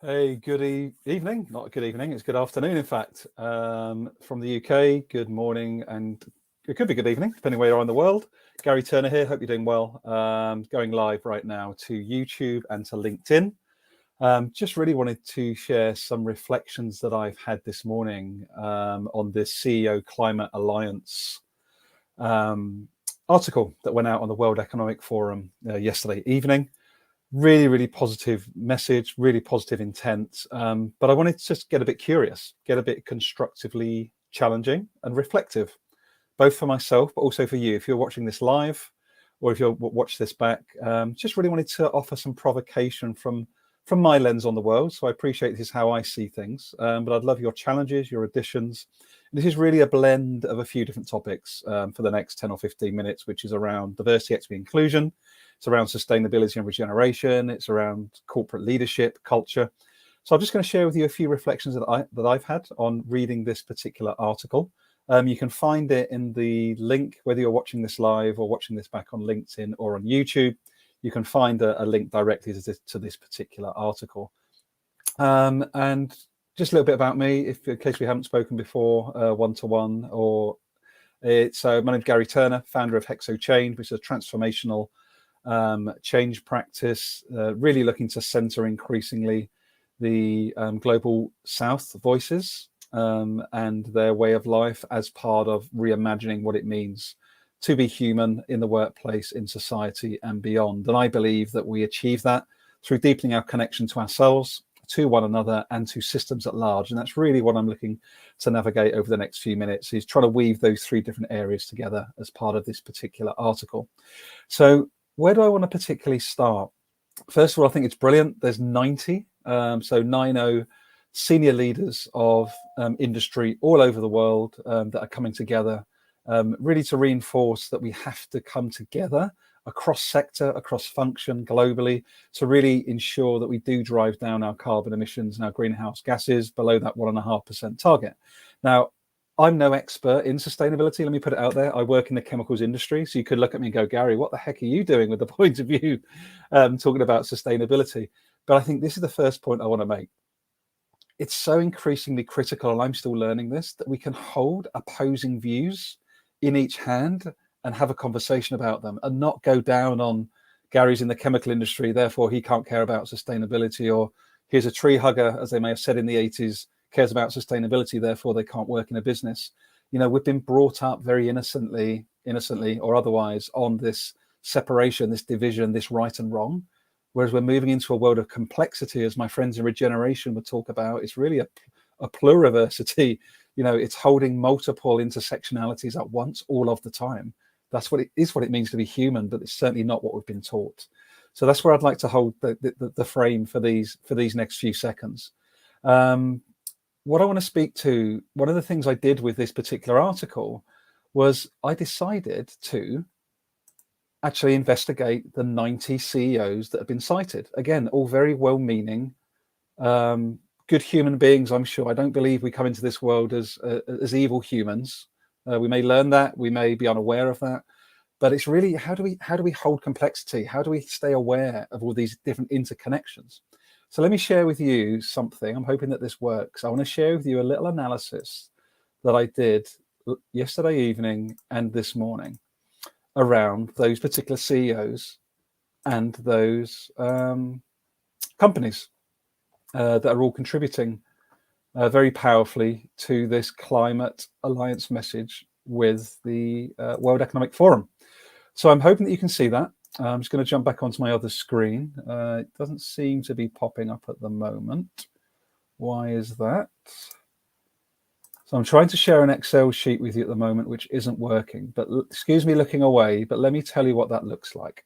Hey, evening. Not good evening, it's good afternoon, in fact. From the UK, good morning, and it could be good evening, depending where you are in the world. Gary Turner here, hope you're doing well. Going live right now to YouTube and to LinkedIn. Just really wanted to share some reflections that I've had this morning on this CEO Climate Alliance article that went out on the World Economic Forum yesterday evening. Really positive message, really positive intent. But I wanted to just get a bit curious, get a bit constructively challenging and reflective, both for myself, but also for you. If you're watching this live or if you'll watch this back, just really wanted to offer some provocation from my lens on the world. So I appreciate this is how I see things, but I'd love your challenges, your additions. This is really a blend of a few different topics for the next 10 or 15 minutes, which is around diversity, equity, inclusion. It's around sustainability and regeneration. It's around corporate leadership, culture. So I'm just going to share with you a few reflections that I've had on reading this particular article. You can find it in the link, whether you're watching this live or watching this back on LinkedIn or on YouTube. You can find a link directly to this particular article. And just a little bit about me, in case we haven't spoken before, one-to-one. My name's Gary Turner, founder of Hexo Change, which is a transformational change practice, really looking to center increasingly the global South voices and their way of life as part of reimagining what it means to be human in the workplace, in society and beyond. And I believe that we achieve that through deepening our connection to ourselves, to one another and to systems at large. And that's really what I'm looking to navigate over the next few minutes, is trying to weave those three different areas together as part of this particular article. So where do I want to particularly start? First of all, I think it's brilliant. There's 90 senior leaders of industry all over the world that are coming together, really to reinforce that we have to come together across sector, across function, globally, to really ensure that we do drive down our carbon emissions and our greenhouse gases below that 1.5% target. Now, I'm no expert in sustainability. Let me put it out there. I work in the chemicals industry. So you could look at me and go, Gary, what the heck are you doing with the point of view talking about sustainability? But I think this is the first point I want to make. It's so increasingly critical, and I'm still learning this, that we can hold opposing views in each hand and have a conversation about them and not go down on Gary's in the chemical industry, therefore he can't care about sustainability, or here's a tree hugger, as they may have said in the 80s, cares about sustainability, therefore they can't work in a business. You know, we've been brought up very innocently or otherwise on this separation, this division, this right and wrong. Whereas we're moving into a world of complexity, as my friends in regeneration would talk about. It's really a pluriversity. You know, it's holding multiple intersectionalities at once all of the time. That's what it means to be human, but it's certainly not what we've been taught. So that's where I'd like to hold the frame for these next few seconds. What I want to speak to, one of the things I did with this particular article was I decided to actually investigate the 90 CEOs that have been cited. Again, all very well-meaning, good human beings, I'm sure. I don't believe we come into this world as evil humans. We may learn that, we may be unaware of that, but it's really how do we hold complexity? How do we stay aware of all these different interconnections? So let me share with you something. I'm hoping that this works. I want to share with you a little analysis that I did yesterday evening and this morning around those particular CEOs and those companies that are all contributing very powerfully to this Climate Alliance message with the World Economic Forum. So I'm hoping that you can see that. I'm just going to jump back onto my other screen. It doesn't seem to be popping up at the moment. Why is that? So I'm trying to share an Excel sheet with you at the moment, which isn't working. But excuse me looking away, but let me tell you what that looks like.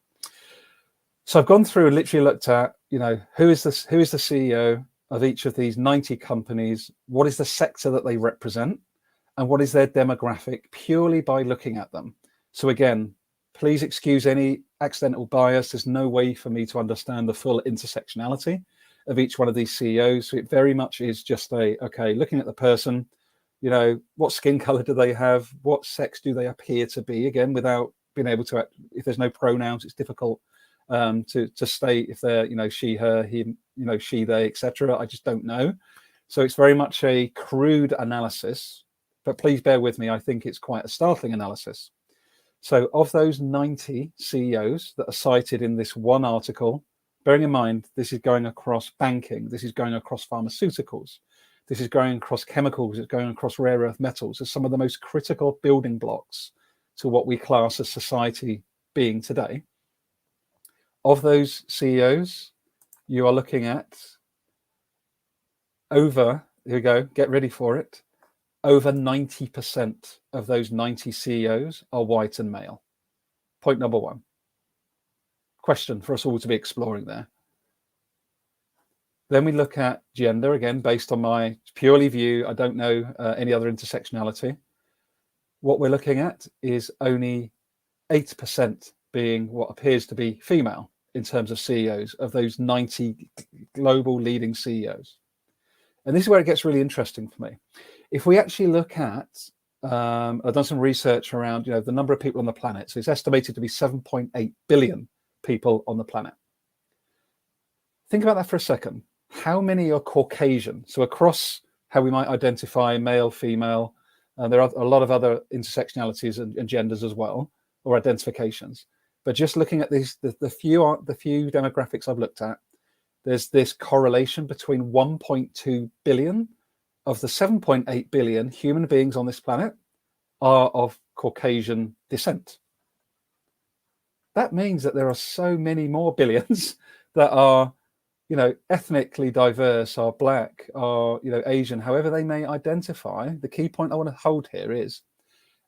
So I've gone through and literally looked at, you know, who is the CEO of each of these 90 companies? What is the sector that they represent? And what is their demographic, purely by looking at them? So again, please excuse any accidental bias. There's no way for me to understand the full intersectionality of each one of these CEOs. So it very much is just looking at the person, you know, what skin color do they have? What sex do they appear to be? Again, without being able to, if there's no pronouns, it's difficult to state if they're, you know, she, her, him, she, they, etc. I just don't know. So it's very much a crude analysis, but please bear with me. I think it's quite a startling analysis. So of those 90 CEOs that are cited in this one article, bearing in mind, this is going across banking, this is going across pharmaceuticals, this is going across chemicals, it's going across rare earth metals, as some of the most critical building blocks to what we class as society being today. Of those CEOs, you are looking at over, here we go, get ready for it, over 90% of those 90 CEOs are white and male. Point number one. Question for us all to be exploring there. Then we look at gender, again, based on my purely view. I don't know any other intersectionality. What we're looking at is only 8% being what appears to be female in terms of CEOs of those 90 global leading CEOs. And this is where it gets really interesting for me. If we actually look at, I've done some research around, the number of people on the planet. So it's estimated to be 7.8 billion people on the planet. Think about that for a second. How many are Caucasian? So across how we might identify male, female, there are a lot of other intersectionalities and genders as well, or identifications. But just looking at these, the few demographics I've looked at, there's this correlation between 1.2 billion of the 7.8 billion human beings on this planet are of Caucasian descent. That means that there are so many more billions that are, ethnically diverse, are black, are, Asian, however they may identify. The key point I want to hold here is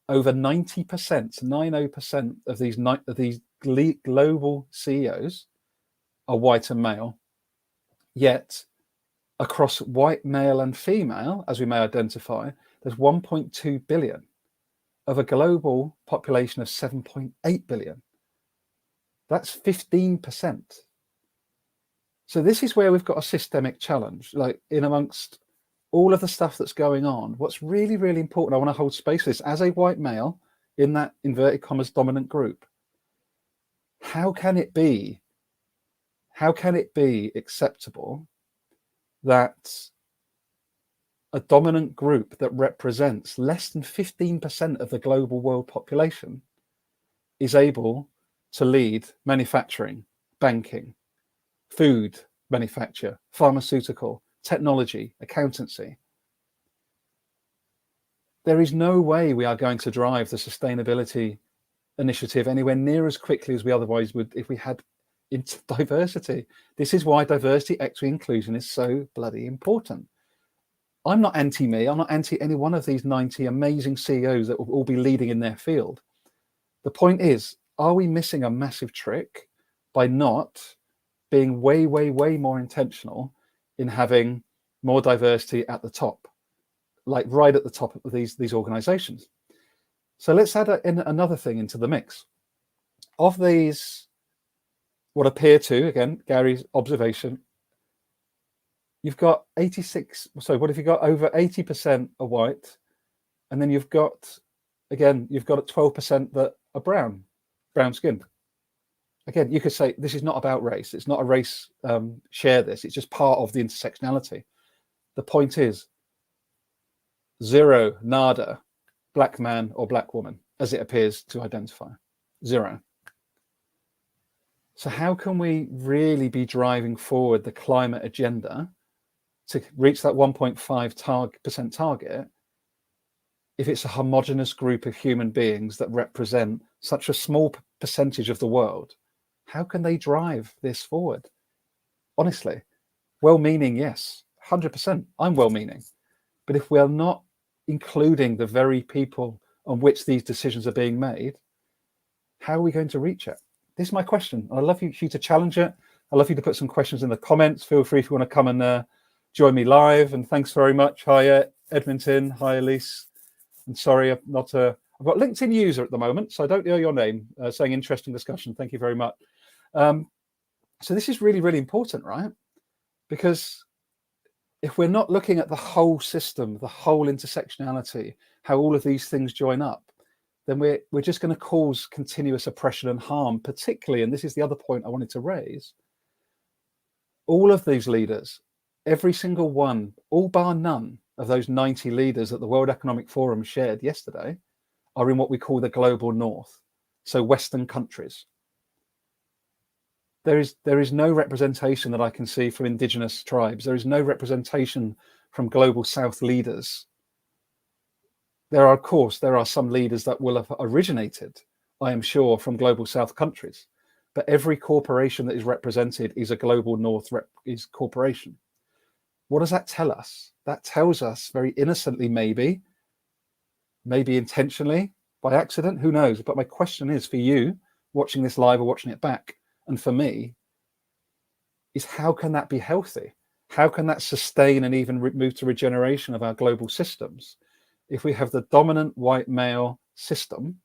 over 90%, 90% of these global CEOs are white and male. Yet across white, male and female, as we may identify, there's 1.2 billion of a global population of 7.8 billion. That's 15%. So this is where we've got a systemic challenge, like in amongst all of the stuff that's going on. What's really, really important, I want to hold space for this, as a white male in that inverted commas dominant group, how can it be acceptable that a dominant group that represents less than 15% of the global world population is able to lead manufacturing, banking, food manufacture, pharmaceutical, technology, accountancy? There is no way we are going to drive the sustainability initiative anywhere near as quickly as we otherwise would if we had diversity. This is why diversity, equity, inclusion is so bloody important. I'm not anti-me. I'm not anti any one of these 90 amazing CEOs that will all be leading in their field. The point is, are we missing a massive trick by not being way, way, way more intentional in having more diversity at the top, like right at the top of these organizations? So let's add another thing into the mix. Of these, what appear to, again, Gary's observation, you've got 86, so what have you got? Over 80% are white, and then you've got 12% that are brown skinned. Again, you could say this is not about race. It's not a race share this. It's just part of the intersectionality. The point is zero, nada, black man or black woman, as it appears to identify. Zero. So how can we really be driving forward the climate agenda to reach that 1.5% target if it's a homogenous group of human beings that represent such a small percentage of the world? How can they drive this forward? Honestly, well-meaning, yes, 100%. I'm well-meaning. But if we are not including the very people on which these decisions are being made, how are we going to reach it? This is my question. I'd love you to challenge it. I'd love you to put some questions in the comments. Feel free if you want to come and join me live. And thanks very much. Hi, Edmonton. Hi, Elise. And sorry, I've got LinkedIn user at the moment, so I don't know your name, saying interesting discussion. Thank you very much. So this is really, really important, right? Because if we're not looking at the whole system, the whole intersectionality, how all of these things join up, then we're just going to cause continuous oppression and harm, particularly, and this is the other point I wanted to raise, all of these leaders, every single one, all bar none of those 90 leaders that the World Economic Forum shared yesterday, are in what we call the global north, so Western countries. There is no representation that I can see from indigenous tribes. There is no representation from global south leaders. There are, of course, some leaders that will have originated, I am sure, from global south countries. But every corporation that is represented is a global north corporation. What does that tell us? That tells us very innocently, maybe intentionally, by accident, who knows? But my question is for you, watching this live or watching it back, and for me, is how can that be healthy? How can that sustain and even move to regeneration of our global systems if we have the dominant white male system,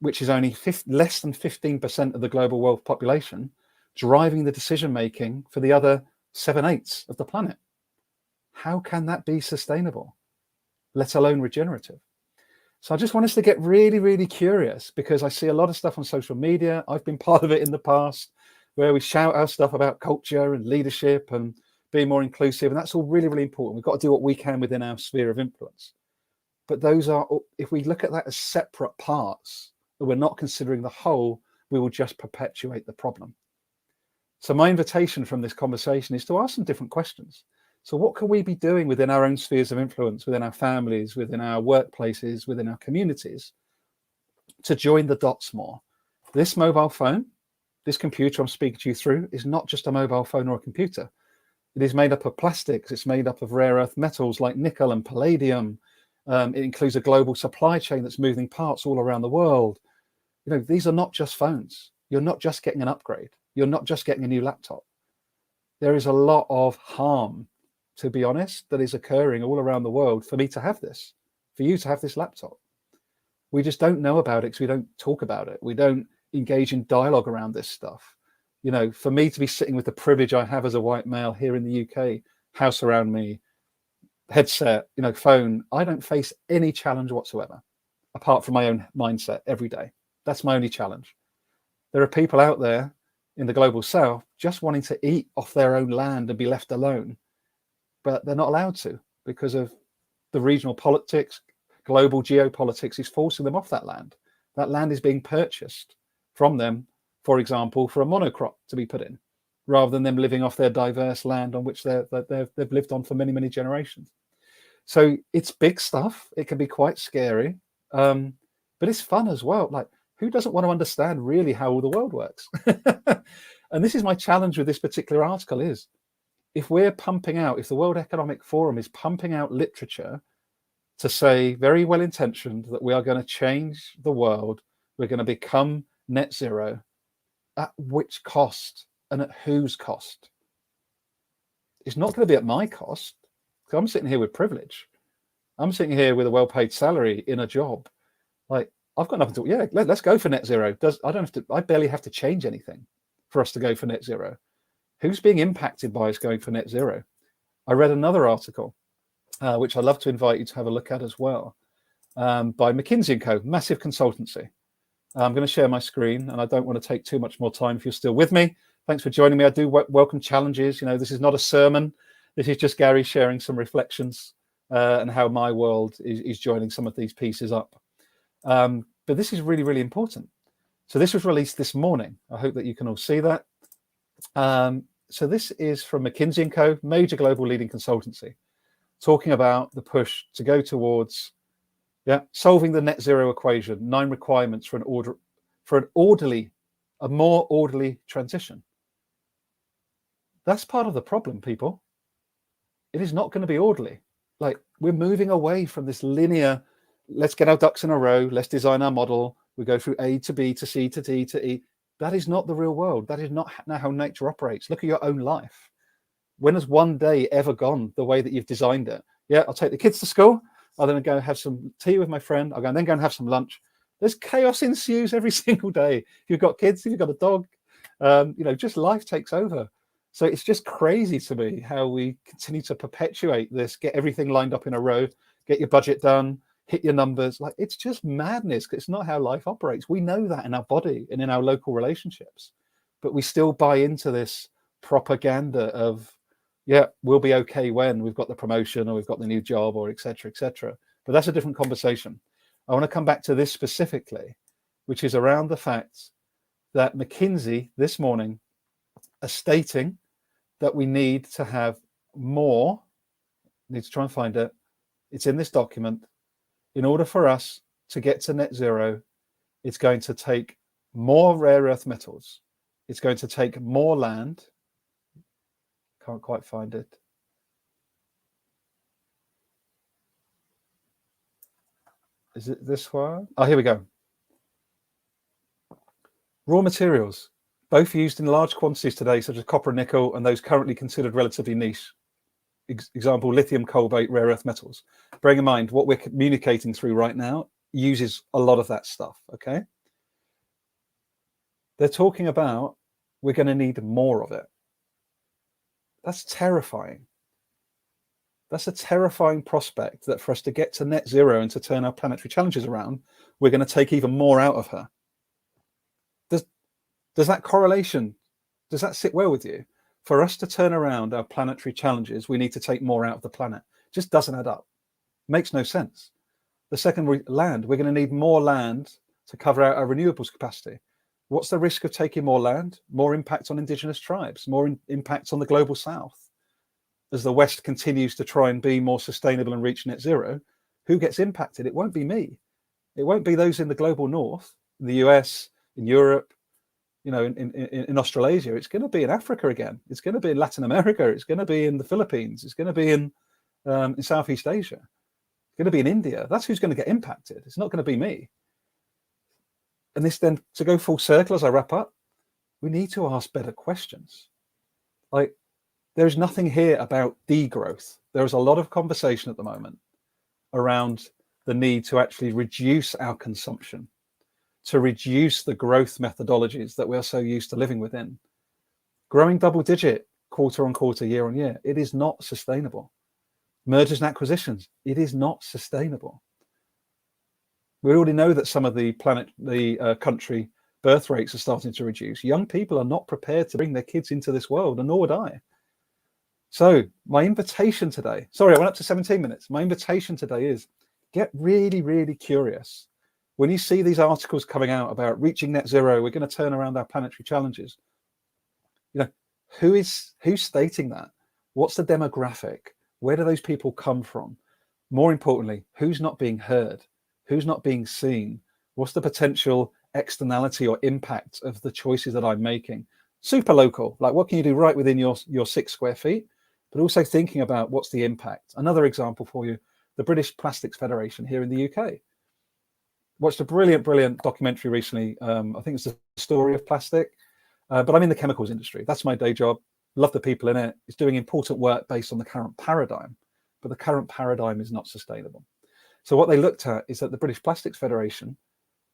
which is only less than 15% of the global world population, driving the decision making for the other 7/8 of the planet? How can that be sustainable, let alone regenerative? So I just want us to get really, really curious, because I see a lot of stuff on social media. I've been part of it in the past, where we shout our stuff about culture and leadership and being more inclusive. And that's all really, really important. We've got to do what we can within our sphere of influence. But those are, if we look at that as separate parts, that we're not considering the whole, we will just perpetuate the problem. So my invitation from this conversation is to ask some different questions. So what can we be doing within our own spheres of influence, within our families, within our workplaces, within our communities, to join the dots more? This mobile phone, this computer I'm speaking to you through, is not just a mobile phone or a computer. It is made up of plastics. It's made up of rare earth metals like nickel and palladium. It includes a global supply chain that's moving parts all around the world. You know, these are not just phones. You're not just getting an upgrade. You're not just getting a new laptop. There is a lot of harm, to be honest, that is occurring all around the world for me to have this, for you to have this laptop. We just don't know about it because we don't talk about it. We don't engage in dialogue around this stuff. You know, for me to be sitting with the privilege I have as a white male here in the UK, house around me, headset, you know, phone, I don't face any challenge whatsoever, apart from my own mindset every day. That's my only challenge. There are people out there in the global south just wanting to eat off their own land and be left alone, but they're not allowed to because of the regional politics. Global geopolitics is forcing them off that land. That land is being purchased from them, for example, for a monocrop to be put in, rather than them living off their diverse land on which they've lived on for many, many generations. So it's big stuff. It can be quite scary, but it's fun as well. Like, who doesn't want to understand really how the world works? And this is my challenge with this particular article is, if we're pumping out, if the World Economic Forum is pumping out literature to say, very well intentioned, that we are going to change the world, we're going to become net zero, at which cost and at whose cost? It's not going to be at my cost, because I'm sitting here with privilege. I'm sitting here with a well-paid salary in a job. Like, I've got nothing to, yeah, let's go for net zero. I barely have to change anything for us to go for net zero. Who's being impacted by us going for net zero? I read another article, which I'd love to invite you to have a look at as well, by McKinsey & Co., massive consultancy. I'm going to share my screen, and I don't want to take too much more time if you're still with me. Thanks for joining me. I do welcome challenges. You know, this is not a sermon. This is just Gary sharing some reflections and how my world is joining some of these pieces up. But this is really, really important. So this was released this morning. I hope that you can all see that. So this is from McKinsey & Co., major global leading consultancy, talking about the push to go towards solving the net zero equation, 9 requirements for a more orderly transition. That's part of the problem, people. It is not going to be orderly. Like, we're moving away from this linear, let's get our ducks in a row, let's design our model, we go through A to B to C to D to E. That is not the real world. That is not how nature operates. Look at your own life. When has one day ever gone the way that you've designed it? Yeah, I'll take the kids to school. I'll then go have some tea with my friend. I'll then go and have some lunch. There's chaos ensues every single day. If you've got kids, if you've got a dog, just life takes over. So it's just crazy to me how we continue to perpetuate this, get everything lined up in a row, get your budget done, hit your numbers. Like, it's just madness. It's not how life operates. We know that in our body and in our local relationships, but we still buy into this propaganda of, yeah, we'll be okay when we've got the promotion or we've got the new job or et cetera, et cetera. But that's a different conversation. I want to come back to this specifically, which is around the fact that McKinsey this morning are stating that we need to have more, need to try and find it, it's in this document, in order for us to get to net zero, it's going to take more rare earth metals, it's going to take more land, can't quite find it. Is it this one? Oh, here we go. Raw materials, both used in large quantities today, such as copper and nickel, and those currently considered relatively niche. Example, lithium, cobalt, rare earth metals. Bearing in mind, what we're communicating through right now uses a lot of that stuff, okay? They're talking about we're going to need more of it. That's terrifying. That's a terrifying prospect, that for us to get to net zero and to turn our planetary challenges around, we're going to take even more out of her. Does that correlation, does that sit well with you? For us to turn around our planetary challenges, we need to take more out of the planet. Just doesn't add up. Makes no sense. The second, land, we're going to need more land to cover out our renewables capacity. What's the risk of taking more land? More impact on indigenous tribes, more impact on the global south. As the West continues to try and be more sustainable and reach net zero, who gets impacted? It won't be me. It won't be those in the global north, in the US, in Europe, in Australasia. It's going to be in Africa again. It's going to be in Latin America. It's going to be in the Philippines. It's going to be in Southeast Asia. It's going to be in India. That's who's going to get impacted. It's not going to be me. And this then, to go full circle as I wrap up, we need to ask better questions. Like, there's nothing here about degrowth. There is a lot of conversation at the moment around the need to actually reduce our consumption, to reduce the growth methodologies that we're so used to living within. Growing double digit quarter on quarter, year on year, it is not sustainable. Mergers and acquisitions, it is not sustainable. We already know that some of the country birth rates are starting to reduce. Young people are not prepared to bring their kids into this world, and nor would I. So my invitation today, sorry, I went up to 17 minutes. My invitation today is get really, really curious. When you see these articles coming out about reaching net zero, we're going to turn around our planetary challenges. Who's stating that? What's the demographic? Where do those people come from? More importantly, who's not being heard? Who's not being seen? What's the potential externality or impact of the choices that I'm making? Super local, like what can you do right within your 6 square feet? But also thinking about what's the impact. Another example for you, the British Plastics Federation here in the UK. Watched a brilliant documentary recently. I think it's the story of plastic, but I'm in the chemicals industry. That's my day job. Love the people in it. It's doing important work based on the current paradigm, but the current paradigm is not sustainable. So what they looked at is that the British Plastics Federation,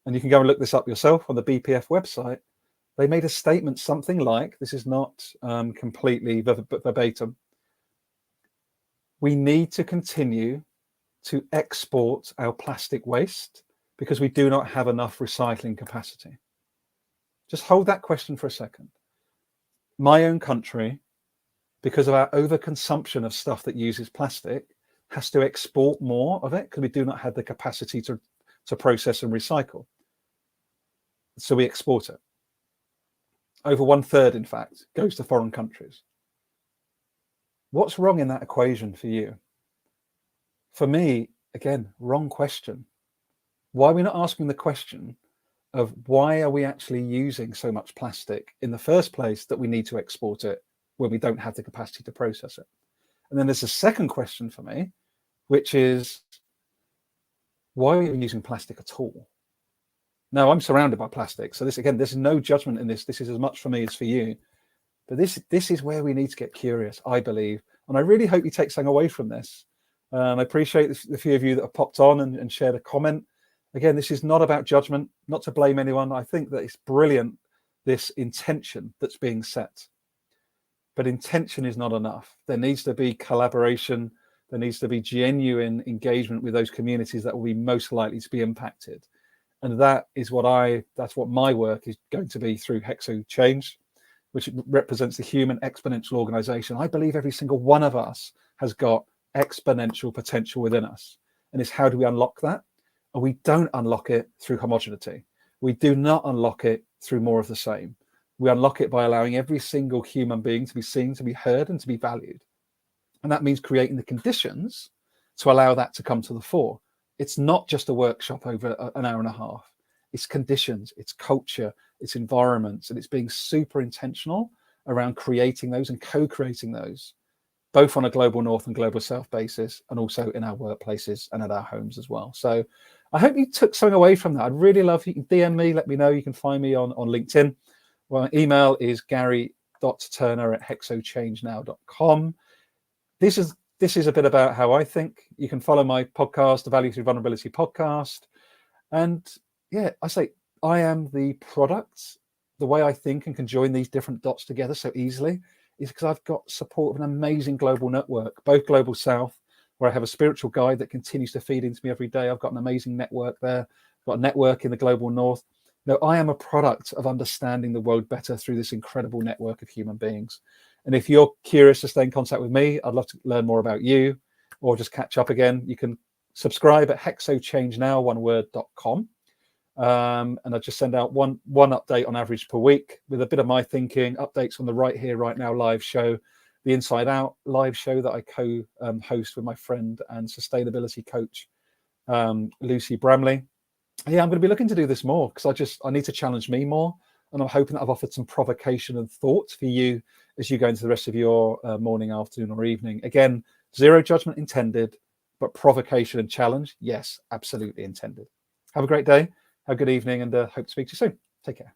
and you can go and look this up yourself on the BPF website, they made a statement something like, this is not completely verbatim, we need to continue to export our plastic waste because we do not have enough recycling capacity. Just hold that question for a second. My own country, because of our overconsumption of stuff that uses plastic, has to export more of it because we do not have the capacity to process and recycle. So we export it. Over 1/3, in fact, goes to foreign countries. What's wrong in that equation for you? For me, again, wrong question. Why are we not asking the question of why are we actually using so much plastic in the first place that we need to export it when we don't have the capacity to process it? And then there's a second question for me, which is, why are we even using plastic at all? Now, I'm surrounded by plastic. So this, again, there's no judgment in this. This is as much for me as for you. But this is where we need to get curious, I believe. And I really hope you take something away from this. I appreciate the few of you that have popped on and shared a comment. Again, this is not about judgment, not to blame anyone. I think that it's brilliant, this intention that's being set. But intention is not enough. There needs to be collaboration. There needs to be genuine engagement with those communities that will be most likely to be impacted. And that's what my work is going to be through Hexo Change. which represents the human exponential organization. I believe every single one of us has got exponential potential within us. And it's how do we unlock that? And we don't unlock it through homogeneity. We do not unlock it through more of the same. We unlock it by allowing every single human being to be seen, to be heard, and to be valued. And that means creating the conditions to allow that to come to the fore. It's not just a workshop over an hour and a half. It's conditions, it's culture, it's environments, and it's being super intentional around creating those and co-creating those, both on a global north and global south basis, and also in our workplaces and at our homes as well. So I hope you took something away from that. I'd really love you can DM me, let me know. You can find me on LinkedIn. Well, my email is gary.turner@hexochangenow.com. This is a bit about how I think. You can follow my podcast, the Value Through Vulnerability podcast. And yeah, I say I am the product. The way I think and can join these different dots together so easily is because I've got support of an amazing global network, both global south, where I have a spiritual guide that continues to feed into me every day. I've got an amazing network there. I've got a network in the global north. No, I am a product of understanding the world better through this incredible network of human beings. And if you're curious to stay in contact with me, I'd love to learn more about you or just catch up again. You can subscribe at hexochangenow.com. And I just send out one update on average per week with a bit of my thinking, updates on the Right Here, Right Now live show, the Inside Out live show that I co-host with my friend and sustainability coach, Lucy Bramley. Yeah, I'm going to be looking to do this more because I need to challenge me more. And I'm hoping that I've offered some provocation and thought for you as you go into the rest of your morning, afternoon, or evening. Again, zero judgment intended, but provocation and challenge, yes, absolutely intended. Have a great day. Have a good evening, and hope to speak to you soon. Take care.